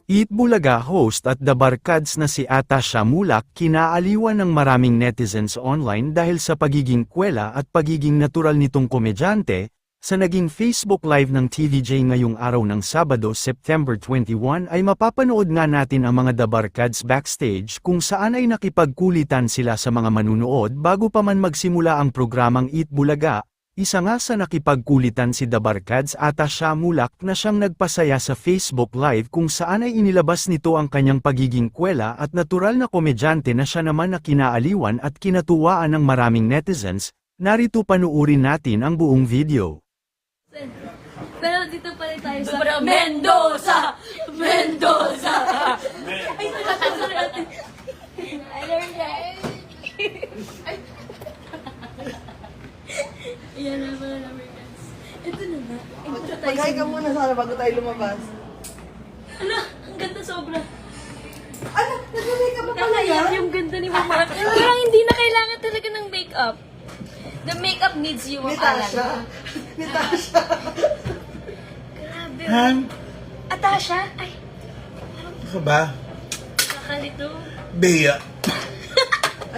Eat Bulaga host at The Barkads na si Atasha Mulak kinaaliwan ng maraming netizens online dahil sa pagiging kwela at pagiging natural nitong komedyante. Sa naging Facebook Live ng TVJ ngayong araw ng Sabado, September 21 ay mapapanood nga natin ang mga The Barkads backstage kung saan ay nakipagkulitan sila sa mga manunood bago pa man magsimula ang programang Eat Bulaga. Isa nga sa nakipagkulitan si The Barkads Atasha Mulak na siyang nagpasaya sa Facebook Live kung saan ay inilabas nito ang kanyang pagiging kwela at natural na komedyante na siya naman na kinaaliwan at kinatuwaan ng maraming netizens. Narito panuurin natin ang buong video. Pero dito pa rin tayo sa Mendoza! Mendoza! Ay, sorry ate. I learned that. Ayan na mga number guys. Ito na nga. Intro tayo Mag-hi ka muna sana bago tayo lumabas. Ala, ang ganda sobra. Ano? Nag-make up pa pala Kakayak yan? yung ganda ni Mama. Parang hindi na kailangan talaga ng makeup. The makeup needs you, Ni Alan. Tasha. Ni Tasha. Grabe. Han? Atasha? Ay, Ano ba? kakalito. Bea.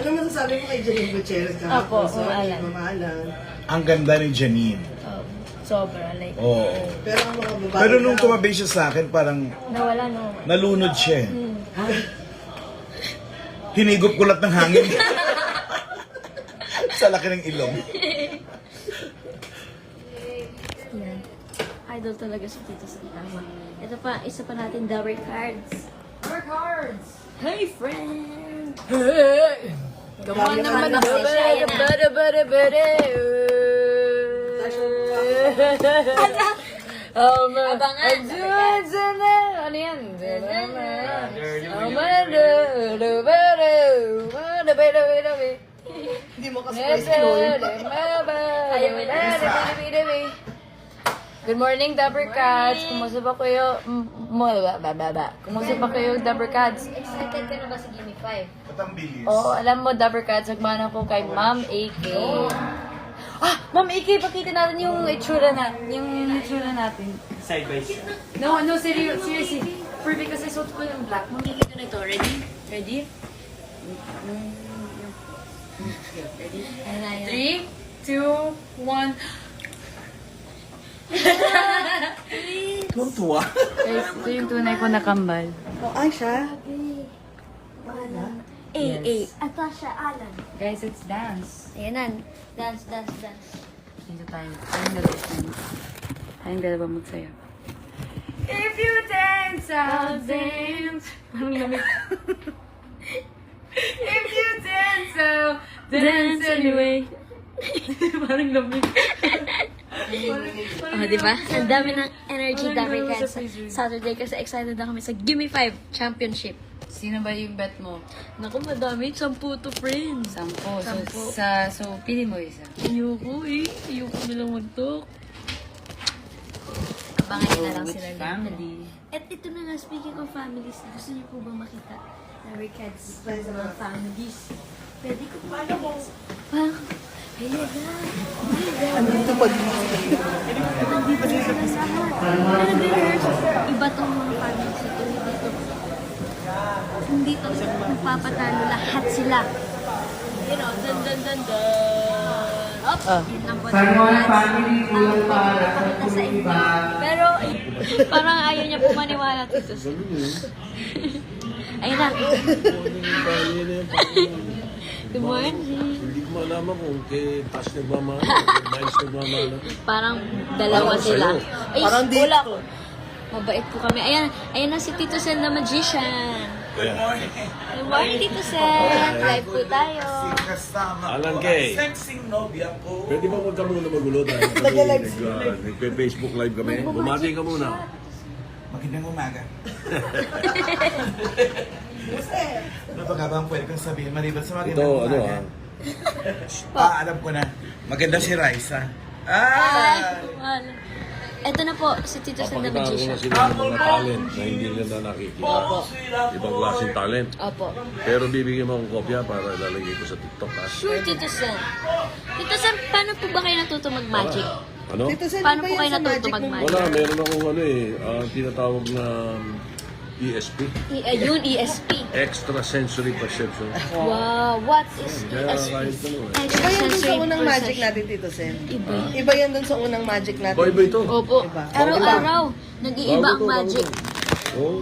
Ano masasabi mo kay Janine Gutierrez Apo, kahapon? Alan. Mamahalan. Ang ganda ni Janine. Sobra, like, Oo. Pero ang mga babae Pero nung na- tumabi siya sa akin, parang nawala no. nalunod siya. Hinigop ko lahat ng hangin. Sa laki ng ilong. Yan. Idol talaga si Tito Santama. Ito pa, isa pa natin, the cards. Our cards! Hey, friend! Hey! Come on naman ako. Abangan! Ano yan? Hindi mo kasi first Chloe. Ayaw mo Good morning, Dapper Cats. Kumusta ba kayo? Kumusta ba kayo, Dapper Cats? Excited ka na ba sa Gimme 5? Patang bilis. Oo, alam mo, Dapper Cats, nagmana ko kay Ma'am AK. Ma'am AK, pakita natin yung itsura natin. Side by side. No, seriously. Perfect kasi suot ko yung black. Ma'am AK ko na ito. Ready? Ready? Ready? 3, 2, 1. Tuwa. Guys, ito yung tunay ko na kambal. Oh, ay siya. Atasha Alan. Guys, it's dance. Ayan na. Dance, dance, dance. Dito tayo. Tayong dalawa magsayaw. If you dance, I'll dance. Parang lamig. If you dance, I'll dance anyway. Parang lamig. Oh, di ba? Ang dami ng energy dami ka sa Saturday kasi excited na kami sa Gimme 5 Championship. Sino ba yung bet mo? Naku, madami. 10 to friends. 10. Sampo. So pili mo isa. Ayoko eh. Ayoko nilang mag-talk. Abangan nyo na lang sila. Family. At ito na nga, speaking of families, gusto niyo po ba makita na recads sa mga families? Pwede ko pa parang, Ano dito pag nandito sila sa lahat. Pero rehearse, iba tong mga families ito. Hindi to magpapatalo lahat sila. You know, dun dun dun dun. Oops, yun lang po. Ipakita sa inyo. Pero, parang ayaw niya po maniwala dito. Ayun na. Good morning. Hindi ko malaman kung kay Tash nagmamana, kay Miles nagmamana. Parang dalawa Parang sila. sa'yo. Ay, Parang wala dito. ko. Mabait po kami. Ayan, ayan na si Tito Sen na magician. Kaya, Good morning, Tito Sen. Live po tayo. Alan Kay, pwede ba huwag ka muna magulo dahil nagpe-Facebook live kami? Bumati ka muna. Magandang umaga. Ano pa nga ba ang pwede kong sabihin? Maliban sa magandang Ito, ano umaga. Alam ko na. Maganda si Raisa. Ay, mahal. Eto na po, si Tito Sen na Pakita ko na magician. sila ng mga talent na hindi nila nakikita. Ibang klaseng talent. Opo. Pero bibigyan mo akong kopya para lalagay ko sa TikTok. Ha? Sure, Tito Sen. Tito Sen, paano po ba kayo natuto mag-magic? Ano? Tito Sen, Paano ba po yan kayo sa natuto magic mo? mag-magic? Wala, meron akong ano eh, tinatawag na ESP. Yun, ESP. Extrasensory Perception. Wow, what is Kaya ESP? kahit ano eh. Iba yan dun sa Extrasensory unang magic perception. natin, Tito Sen. Iba. Iba yan dun sa unang magic natin. Iba ito. Opo. Iba. Araw-araw, nag-iiba Bago ang to, magic. bago to. Oo.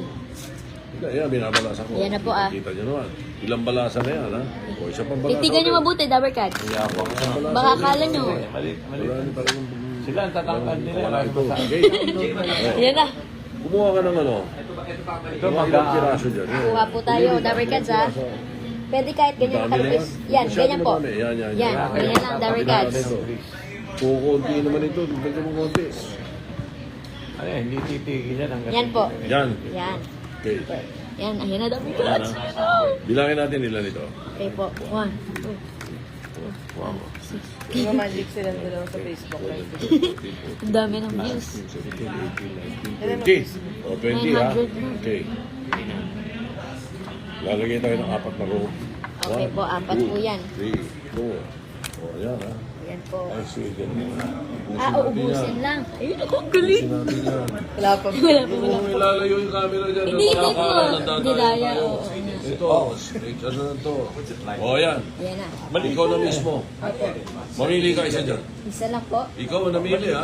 Yan, binabalasan ko. Yan na po, ah. Kita nyo naman. Ilang balasa na yan, ha? O, isa pang balasa. Titigan nyo mabuti, Dabber Cat. Baka akala nyo. Wala ni parang... Sila ang tatangkad nila. Wala ito. Okay. Yan na. Kumuha ka ng ano. Ito Ilang piraso dyan. Kuha po tayo, Dabber Cats, ha? Pwede kahit ganyan Dami na kalapis. yan. Yan, Masyado ganyan po. madami. Yan. Yan, ganyan lang, Dabber Cats. Kukunti naman ito. Dagdag mo konti. Ano yan, hindi titigil yan hanggang... Yan po. Yan. Yan. Okay. Yan, ayan na, Dabber Yan, Cats. ha? Bilangin natin ilan ito. Okay po. 1, 2, Wow. Iba magic sila dalawa sa Facebook live. ang dami ng views. 20. O, 20 ha. 900 na. Okay. Lalagay tayo ng 4 na row. Okay po, 4 po yan. 3, 4. O, yan ha. Yan po. Ay, sweet. Ganyan. Uubusin lang. Ayun ako, ang galing. Natin yan. Wala pa. Wala po, wala. Kung ilalayo yung camera dyan, Hindi, hindi po. nakakala, nandadaan Hindi daya, tayo. oo. Ito, ano na to? O, yan. Yan na. Ikaw na mismo. Mamili ka isa dyan. Isa lang po. Ikaw ang namili ha.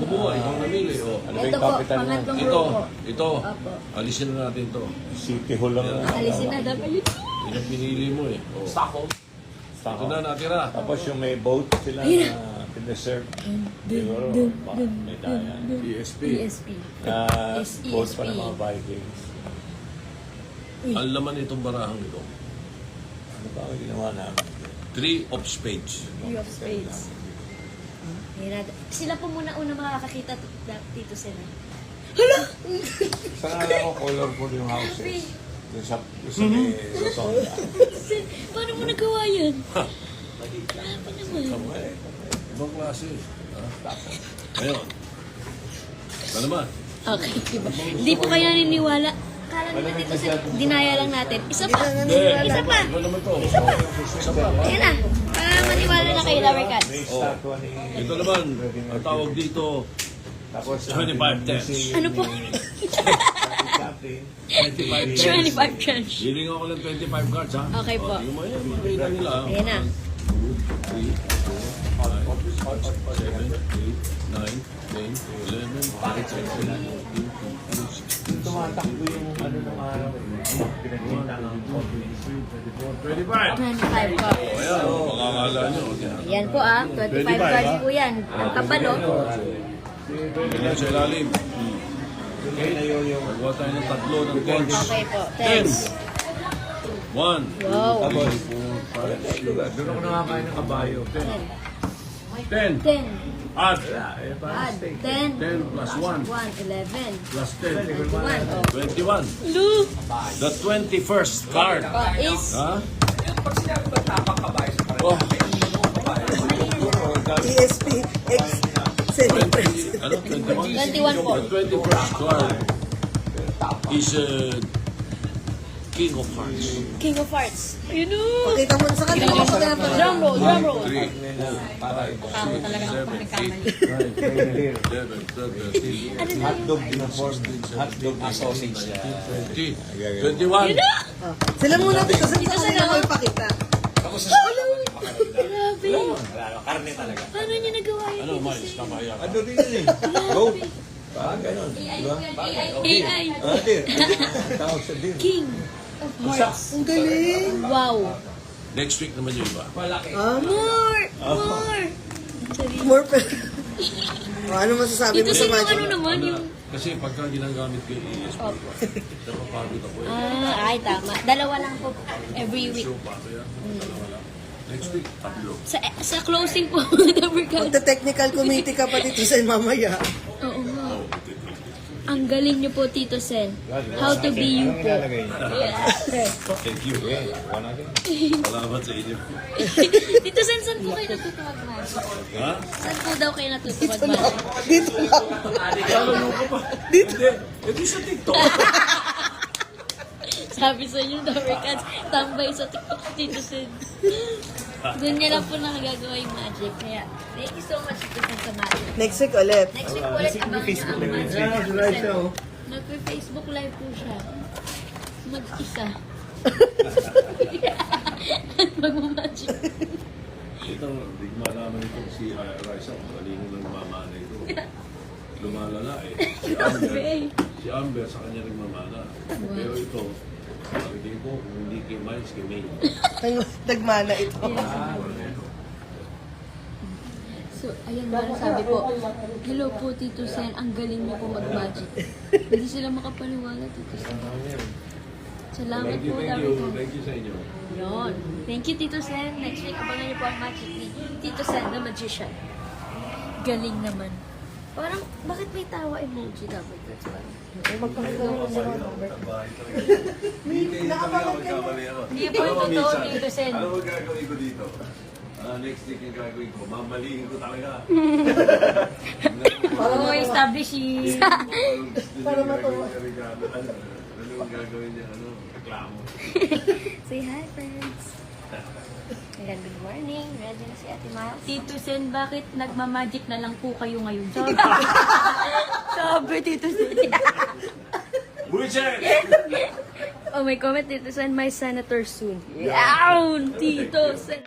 Kumuha, ikaw ang namili. O. Ito po, pangatlong Ito, row po. ito. Opo. Alisin na natin to. City Hall lang. Alisin na, dapat yun. Yun ang pinili mo eh. O. Ito na natira. Tapos yung may boat sila na pinaserve. Siguro, may daya. ESP. ESP. Na SESP. boat pa ng mga Vikings. Ang laman itong barahang ito. Ano ba ang ginawa namin? 3 of spades. Three of spades. Yan na. Sila po muna una makakakita dito sila. Sa nga ko, colorful yung houses. Doon sa may Rotonda. Paano mo nagawa yan? Grabe naman. Ibang klase. Ha? Ngayon. Ano naman? Okay, diba? Hindi po kayo naniniwala. Akala nila dito sa dinaya lang natin. Isa pa. Isa pa. Ano naman to? Isa pa. Ayan na. Para maniwala na kayo, Lover Cats. May statue ni... Ito naman, ang tawag dito, Tapos 25 tenths. Ano po? Chaplin. 25 tenths. 25 change. Hiling ako ng 25 cards ha. Okay po. Yung mga yan, bibigay na nila. ha? Ayan na. 25. Tumatakbo yung ano ng araw. Pinagkinta ng 25. 25 po. Ayan, makakala nyo. Yan po 25 cards po yan. Ang kapalo. Ganyan sa ilalim. Okay na yun yung... Magawa tayo ng tatlo ng tens. Okay po. 10. 10. 1, Wow. 2, 3, 4, 5, 6, 7. Doon ako nakakain ng kabayo. 10. 10. Add. Add. 10. 10 plus 1 1, 11. plus 10. 21. Oh. 21. Look. The 21st card. Is Ha? Oh, ESP X 7. ano? 21? 21 po. The 21st card is King of Hearts. King of Hearts. Ayun o. Pakita mo sa kanila kung maganda pa. Drum roll, drum roll. 3, 4, 5, 6, 7, 8, 9, 10, 11, 12, 13, Ano na yun? Hotdog din ang force. Hotdog na sausage. 20, 21. Sila muna dito sa kanila ko ipakita. Grabe. Paano niya nagawa yun? Ano, Miles? Kamaya ka. Ano din yun eh? Goat. Parang ganon. Diba? AI. Deer. Tawag sa deer. King of Hearts. Ang galing. Wow. Next week naman yung iba. More! More! More pa. Ano masasabi mo Dito sa sa magic? ano naman yung... Kasi pagka ginagamit ko yung ESP, napapagod ako eh. Ay, tama. Dalawa lang po every week. So, paano yan? Dalawa lang. Next week, tatlo. Sa closing po, Dabber Cats. Magta-technical committee ka pa dito sa mamaya. Oo nga. Ang galing niyo po, Tito Sen. How to be you po. Thank you. One again. Salamat sa inyo. Tito Sen, saan po kayo natutuwag magic? Ha? Saan po daw kayo natutuwag magic? Dito lang. Lalo ka pa. Dito. Hindi sa TikTok. Sabi sa inyo, Dabber Cats, tambay sa TikTok si Tito Sen. Doon niya lang po nakagagawa yung magic. Kaya, thank you so much, Tito Sen, sa magic. Next week ulit. Next week ulit, abangan niyo ang magic. Nagpe-Facebook live po siya. Mag-isa. Magmamagic. Ito, hindi ko malaman ito si Raisa kung kanino lang mamana ito. Lumalala eh. Si Amber sa kanya rin mamana. Pero ito, sabi ko, kung hindi kay Miles, kay May. Nagmana ito. So, ayan nga sabi ko, hello po Tito Sen, ang galing niyo po mag-magic. Hindi sila makapaniwala, Tito Sen. Salamat Thank you, po, thank sabi you. ko. Thank you sa inyo. Yun. Thank you, Tito Sen. Next week, abangan niyo po ang magic ni Tito Sen, the magician. Galing naman. Parang, bakit may tawa emoji dapat? Hindi po yung totoo, Tito Sen. Ano mo gagawin ko dito? Next week yung gagawin ko, mamalihin ko talaga. Oo, establish si... Para matuwa. Ano yung gagawin niya? Ano? Reklamo. Say hi, friends. Ayan, good morning. Ready na si Ate Miles? Tito Sen, bakit nagmamagic na lang po kayo ngayon? Sabi, sabi Tito Sen. Buichet! Oh, may comment, Tito Sen, my senator soon. Yawn! Tito Sen.